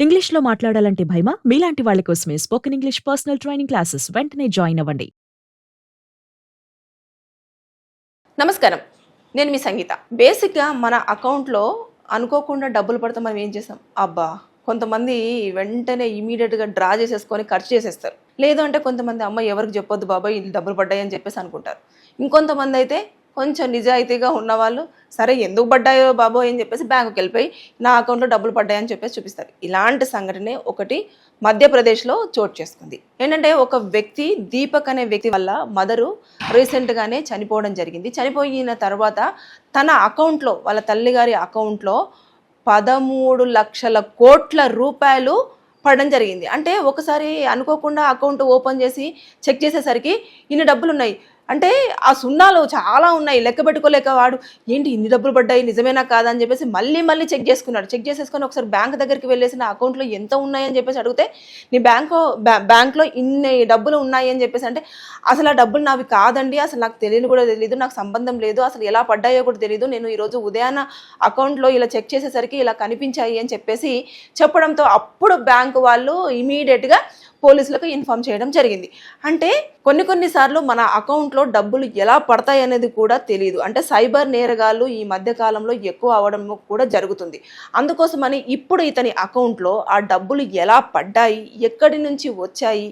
ఇంగ్లీష్‌లో మాట్లాడాలంటే భయమా? మీలాంటి వాళ్ళ కోసమే spoken English personal training classes వెంటనే జాయిన్ అవ్వండి. నమస్కారం. నేను మీ సంగీత. బేసిక్‌గా మన అకౌంట్‌లో అనుకోకుండా డబ్బులు పడితే మనం ఏం చేస్తాం? అబ్బా! కొంతమంది వెంటనే ఇమ్మీడియేట్‌గా డ్రా చేసేసుకొని ఖర్చు చేసేస్తారు. లేదు అంటే కొంతమంది అమ్మ ఎవరికి చెప్పొద్దు బాబోయ్! ఈళ్ళు డబ్బులు పడ్డాయి అని చెప్పేసి అనుకుంటారు. ఇంకొంతమందయితే కొంచెం నిజాయితీగా ఉన్నవాళ్ళు సరే ఎందుకు పడ్డాయో బాబోయ్ అని చెప్పేసి బ్యాంకుకెళ్ళిపోయి నా అకౌంట్‌లో డబ్బులు పడ్డాయని చెప్పేసి చూపిస్తారు. ఇలాంటి సంఘటనే ఒకటి మధ్యప్రదేశ్‌లో చోటు చేసుకుంది. ఏంటంటే ఒక వ్యక్తి దీపక్ అనే వ్యక్తి వల్ల మదరు రీసెంట్‌గానే చనిపోవడం జరిగింది. చనిపోయిన తర్వాత తన అకౌంట్‌లో వాళ్ళ తల్లిగారి అకౌంట్‌లో 13,00,00,00,000 పడడం జరిగింది. అంటే ఒకసారి అనుకోకుండా అకౌంట్ ఓపెన్ చేసి చెక్ చేసేసరికి ఇన్ని డబ్బులున్నాయి. అంటే ఆ సున్నాలు చాలా ఉన్నాయి. లెక్క పెట్టుకోలేక వాడు ఏంటి ఇన్ని డబ్బులు పడ్డాయి నిజమేనా కాదా అని చెప్పేసి మళ్ళీ చెక్ చేసుకున్నాడు. చెక్ చేసేసుకొని ఒకసారి బ్యాంక్ దగ్గరికి వెళ్ళేసి నా అకౌంట్‌లో ఎంత ఉన్నాయని చెప్పేసి అడిగితే నీ బ్యాంక్‌లో ఇన్ని డబ్బులు ఉన్నాయి అని చెప్పేసి అంటే అసలు ఆ డబ్బులు నావి కాదండి. అసలు నాకు తెలియని కూడా తెలీదు. నాకు సంబంధం లేదు. అసలు ఎలా పడ్డాయో కూడా తెలీదు. నేను ఈరోజు ఉదయాన అకౌంట్‌లో ఇలా చెక్ చేసేసరికి ఇలా కనిపించాయి అని చెప్పేసి చెప్పడంతో అప్పుడు బ్యాంక్ వాళ్ళు ఇమ్మీడియేట్‌గా పోలీసులకు ఇన్ఫార్మ్ చేయడం జరిగింది. అంటే కొన్ని సార్లు మన అకౌంట్లో డబ్బులు ఎలా పడతాయి అనేది కూడా తెలియదు. అంటే సైబర్ నేరగాళ్ళు ఈ మధ్య కాలంలో ఎక్కువ అవడం కూడా జరుగుతుంది. అందుకోసమని ఇప్పుడు ఇతని అకౌంట్లో ఆ డబ్బులు ఎలా పడ్డాయి, ఎక్కడి నుంచి వచ్చాయి,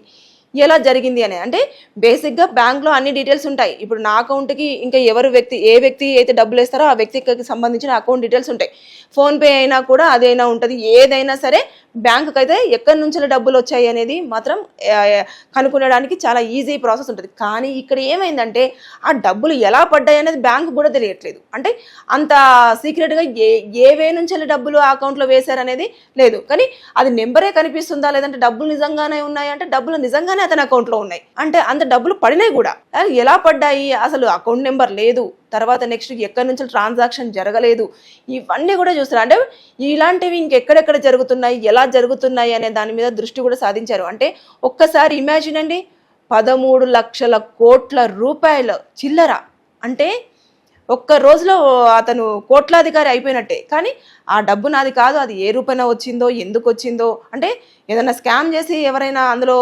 ఎలా జరిగింది అని అంటే బేసిక్గా బ్యాంక్లో అన్ని డీటెయిల్స్ ఉంటాయి. ఇప్పుడు నా అకౌంట్కి ఇంకా ఏ వ్యక్తి అయితే డబ్బులు వేస్తారో ఆ వ్యక్తికి సంబంధించిన అకౌంట్ డీటెయిల్స్ ఉంటాయి. ఫోన్పే అయినా కూడా అదైనా ఉంటుంది. ఏదైనా సరే బ్యాంకుకి అయితే ఎక్కడి నుంచి డబ్బులు వచ్చాయి అనేది మాత్రం కనుక్కోవడానికి చాలా ఈజీ ప్రాసెస్ ఉంటుంది. కానీ ఇక్కడ ఏమైందంటే ఆ డబ్బులు ఎలా పడ్డాయి అనేది బ్యాంకు కూడా తెలియట్లేదు. అంటే అంత సీక్రెట్గా ఏ నుంచి డబ్బులు ఆ అకౌంట్లో వేశారనేది లేదు. కానీ అది నెంబరే కనిపిస్తుందా లేదంటే డబ్బులు నిజంగానే ఉన్నాయి అంటే డబ్బులు నిజంగానే అతని అకౌంట్లో ఉన్నాయి. అంటే అంత డబ్బులు పడినాయి కూడా. ఎలా పడ్డాయి అసలు అకౌంట్ నెంబర్ లేదు. తర్వాత నెక్స్ట్ ఎక్కడి నుంచి ట్రాన్సాక్షన్ జరగలేదు. ఇవన్నీ కూడా చూస్తారు. అంటే ఇలాంటివి ఇంకెక్కడెక్కడ జరుగుతున్నాయి, ఎలా జరుగుతున్నాయి అనే దాని మీద దృష్టి కూడా సాధించారు. అంటే ఒక్కసారి ఇమాజిన్ అండి, 13,00,00,00,000 రూపాయల చిల్లర. అంటే ఒక్క రోజులో అతను కోట్లాధికారి అయిపోయినట్టే. కానీ ఆ డబ్బు నాది కాదు, అది ఏ రూపాయన వచ్చిందో, ఎందుకు వచ్చిందో, అంటే ఏదైనా స్కామ్ చేసి ఎవరైనా అందులో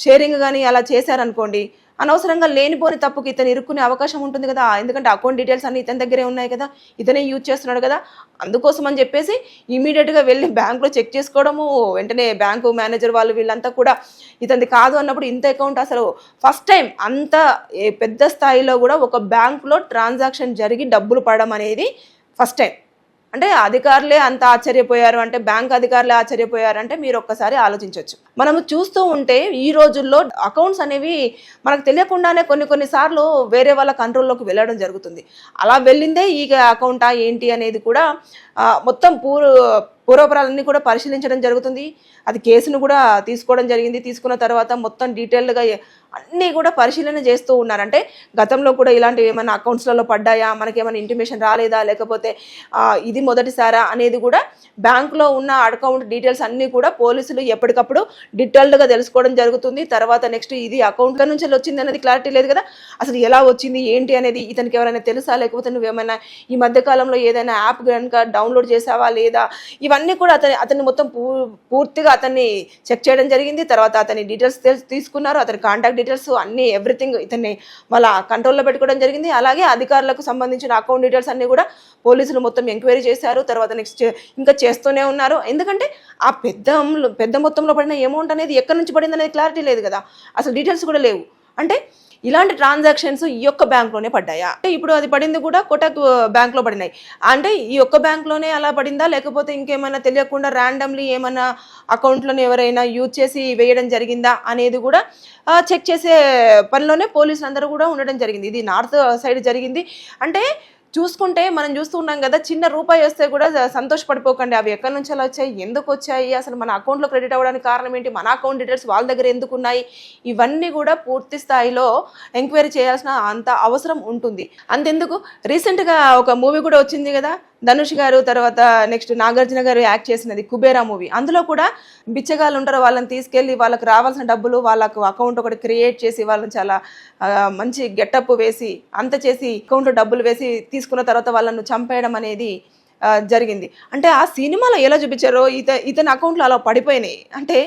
షేరింగ్ కానీ అలా చేశారనుకోండి, అనవసరంగా లేనిపోని తప్పుకి ఇతను ఇరుక్కునే అవకాశం ఉంటుంది కదా. ఎందుకంటే అకౌంట్ డీటెయిల్స్ అన్ని ఇతని దగ్గరే ఉన్నాయి కదా, ఇతనే యూజ్ చేస్తున్నాడు కదా. అందుకోసం అని చెప్పేసి ఇమీడియట్గా వెళ్ళి బ్యాంకులో చెక్ చేసుకోవడము, వెంటనే బ్యాంకు మేనేజర్ వాళ్ళు వీళ్ళంతా కూడా ఇతనిది కాదు అన్నప్పుడు ఇంత అకౌంట్ అసలు ఫస్ట్ టైం అంత పెద్ద స్థాయిలో కూడా ఒక బ్యాంకులో ట్రాన్సాక్షన్ జరిగి డబ్బులు పడడం అనేది ఫస్ట్ టైం. అంటే అధికారులే అంత ఆశ్చర్యపోయారు అంటే బ్యాంక్ అధికారులే ఆశ్చర్యపోయారు అంటే మీరు ఒక్కసారి ఆలోచించవచ్చు. మనము చూస్తూ ఉంటే ఈ రోజుల్లో అకౌంట్స్ అనేవి మనకు తెలియకుండానే కొన్ని సార్లు వేరే వాళ్ళ కంట్రోల్లోకి వెళ్ళడం జరుగుతుంది. అలా వెళ్ళిందే ఈ అకౌంటా ఏంటి అనేది కూడా మొత్తం పూర్వపరాలన్నీ కూడా పరిశీలించడం జరుగుతుంది. అది కేసును కూడా తీసుకోవడం జరిగింది. తీసుకున్న తర్వాత మొత్తం డీటెయిల్డ్గా అన్నీ కూడా పరిశీలన చేస్తూ ఉన్నారంటే గతంలో కూడా ఇలాంటివి ఏమైనా అకౌంట్స్లలో పడ్డాయా, మనకేమైనా ఇంటిమేషన్ రాలేదా, లేకపోతే ఇది మొదటిసారా అనేది కూడా బ్యాంకులో ఉన్న అకౌంట్ డీటెయిల్స్ అన్నీ కూడా పోలీసులు ఎప్పటికప్పుడు డీటెయిల్డ్గా తెలుసుకోవడం జరుగుతుంది. తర్వాత నెక్స్ట్ ఇది అకౌంట్ల నుంచి వచ్చింది అనేది క్లారిటీ లేదు కదా, అసలు ఎలా వచ్చింది ఏంటి అనేది ఇతనికి ఎవరైనా తెలుసా, లేకపోతే నువ్వేమైనా ఈ మధ్యకాలంలో ఏదైనా యాప్ కనుక డౌన్లోడ్ చేసావా లేదా, ఇవన్నీ కూడా అతన్ని మొత్తం పూర్తిగా అతన్ని చెక్ చేయడం జరిగింది. తర్వాత అతని డీటెయిల్స్ తీసుకున్నారు, అతని కాంటాక్ట్ డీటెయిల్స్ అన్నీ ఎవ్రీథింగ్ ఇతన్ని వాళ్ళ కంట్రోల్లో పెట్టుకోవడం జరిగింది. అలాగే అధికారులకు సంబంధించిన అకౌంట్ డీటెయిల్స్ అన్నీ కూడా పోలీసులు మొత్తం ఎంక్వైరీ చేశారు. తర్వాత నెక్స్ట్ ఇంకా చేస్తూనే ఉన్నారు. ఎందుకంటే ఆ పెద్ద మొత్తంలో పడిన అమౌంట్ అనేది ఎక్కడి నుంచి పడింది అనేది క్లారిటీ లేదు కదా, అసలు డీటెయిల్స్ కూడా లేవు. అంటే ఇలాంటి ట్రాన్సాక్షన్స్ ఈ యొక్క బ్యాంక్లోనే పడ్డాయా, అంటే ఇప్పుడు అది పడింది కూడా కోటక్ బ్యాంక్లో పడినాయి. అంటే ఈ ఒక్క బ్యాంక్లోనే అలా పడిందా, లేకపోతే ఇంకేమైనా తెలియకుండా ర్యాండమ్లీ ఏమైనా అకౌంట్లను ఎవరైనా యూజ్ చేసి వేయడం జరిగిందా అనేది కూడా చెక్ చేసే పనిలోనే పోలీసులు అందరూ కూడా ఉండడం జరిగింది. ఇది నార్త్ సైడ్ జరిగింది. అంటే చూసుకుంటే మనం చూస్తూ ఉన్నాం కదా, చిన్న రూపాయి వస్తే కూడా సంతోషపడిపోకండి. అవి ఎక్కడి నుంచి అలా వచ్చాయి, ఎందుకు వచ్చాయి, అసలు మన అకౌంట్లో క్రెడిట్ అవ్వడానికి కారణం ఏంటి, మన అకౌంట్ డీటెయిల్స్ వాళ్ళ దగ్గర ఎందుకు ఉన్నాయి, ఇవన్నీ కూడా పూర్తి స్థాయిలో ఎంక్వైరీ చేయాల్సిన అంత అవసరం ఉంటుంది. అంతెందుకు రీసెంట్గా ఒక మూవీ కూడా వచ్చింది కదా, ధనుష్ గారు తర్వాత నెక్స్ట్ నాగార్జున గారు యాక్ట్ చేసినది కుబేరా మూవీ. అందులో కూడా బిచ్చగాళ్ళు ఉంటారు, వాళ్ళని తీసుకెళ్ళి వాళ్ళకి రావాల్సిన డబ్బులు వాళ్ళకు అకౌంట్ ఒకటి క్రియేట్ చేసి వాళ్ళని చాలా మంచి గెటప్ వేసి అంత చేసి అకౌంట్లో డబ్బులు వేసి తీసుకున్న తర్వాత వాళ్ళను చంపేయడం అనేది జరిగింది. అంటే ఆ సినిమాలో ఎలా చూపించారో ఇతని అకౌంట్లో అలా పడిపోయినాయి. అంటే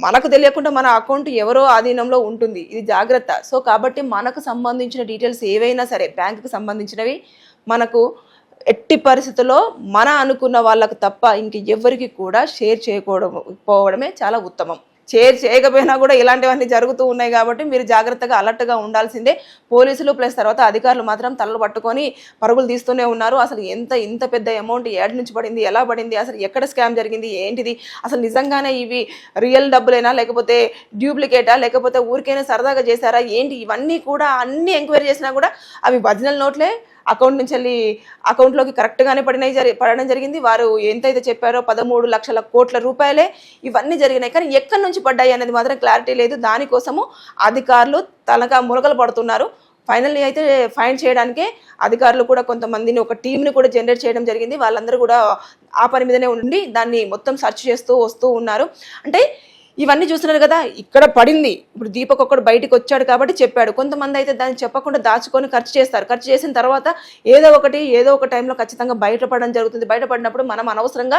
మనకు తెలియకుండా మన అకౌంట్ ఎవరో ఆధీనంలో ఉంటుంది. ఇది జాగ్రత్త. సో కాబట్టి మనకు సంబంధించిన డీటెయిల్స్ ఏవైనా సరే బ్యాంకుకి సంబంధించినవి మనకు ఎట్టి పరిస్థితుల్లో మన అనుకున్న వాళ్ళకు తప్ప ఇంక ఎవరికి కూడా షేర్ పోవడమే చాలా ఉత్తమం. షేర్ చేయకపోయినా కూడా ఇలాంటివన్నీ జరుగుతూ ఉన్నాయి కాబట్టి మీరు జాగ్రత్తగా అలర్ట్గా ఉండాల్సిందే. పోలీసులు ప్లస్ తర్వాత అధికారులు మాత్రం తలలు పట్టుకొని పరుగులు తీస్తూనే ఉన్నారు. అసలు ఇంత పెద్ద అమౌంట్ ఏడు నుంచి పడింది, ఎలా పడింది, అసలు ఎక్కడ స్కామ్ జరిగింది, ఏంటిది, అసలు నిజంగానే ఇవి రియల్ డబ్బులేనా లేకపోతే డ్యూప్లికేటా లేకపోతే ఊరికైనా సరదాగా చేశారా ఏంటి, ఇవన్నీ కూడా అన్ని ఎంక్వైరీ చేసినా కూడా అవి ఒరిజినల్ నోట్లే అకౌంట్ నుంచి వెళ్ళి అకౌంట్లోకి కరెక్ట్గానే పడడం జరిగింది. వారు ఎంతైతే చెప్పారో 13 లక్షల కోట్ల రూపాయలే ఇవన్నీ జరిగినాయి. కానీ ఎక్కడి నుంచి పడ్డాయి అనేది మాత్రం క్లారిటీ లేదు. దానికోసము అధికారులు మురగలు పడుతున్నారు. ఫైనల్లీ అయితే ఫైండ్ చేయడానికే అధికారులు కూడా కొంతమందిని ఒక టీంని కూడా జనరేట్ చేయడం జరిగింది. వాళ్ళందరూ కూడా ఆ పని మీదనే ఉండి దాన్ని మొత్తం సెర్చ్ చేస్తూ వస్తూ ఉన్నారు. అంటే ఇవన్నీ చూస్తున్నారు కదా, ఇక్కడ పడింది. ఇప్పుడు దీపక్ ఒక్కడు బయటకు వచ్చాడు కాబట్టి చెప్పాడు. కొంతమంది అయితే దాన్ని చెప్పకుండా దాచుకొని ఖర్చు చేస్తారు. ఖర్చు చేసిన తర్వాత ఏదో ఒక టైంలో ఖచ్చితంగా బయటపడడం జరుగుతుంది. బయటపడినప్పుడు మనం అనవసరంగా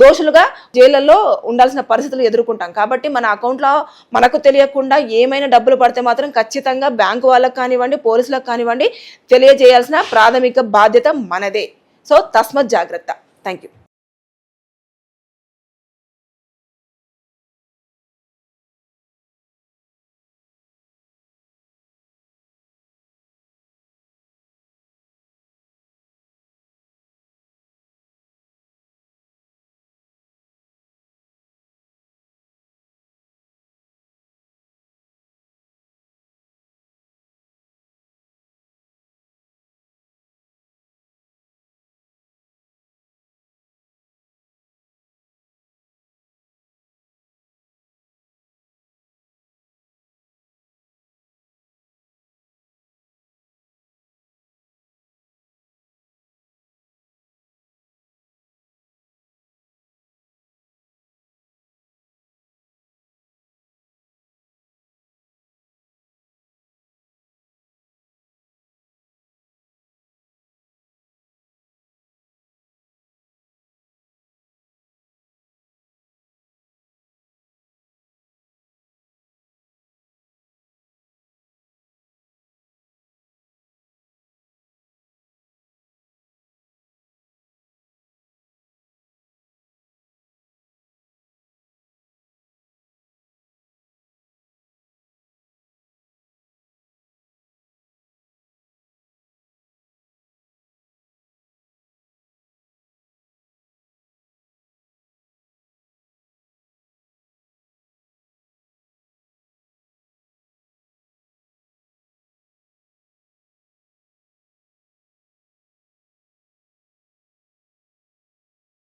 దోషులుగా జైళ్ళల్లో ఉండాల్సిన పరిస్థితులు ఎదుర్కొంటాం. కాబట్టి మన అకౌంట్లో మనకు తెలియకుండా ఏమైనా డబ్బులు పడితే మాత్రం ఖచ్చితంగా బ్యాంకు వాళ్ళకు కానివ్వండి, పోలీసులకు కానివ్వండి తెలియజేయాల్సిన ప్రాథమిక బాధ్యత మనదే. సో తస్మత్ జాగ్రత్త. Thank you.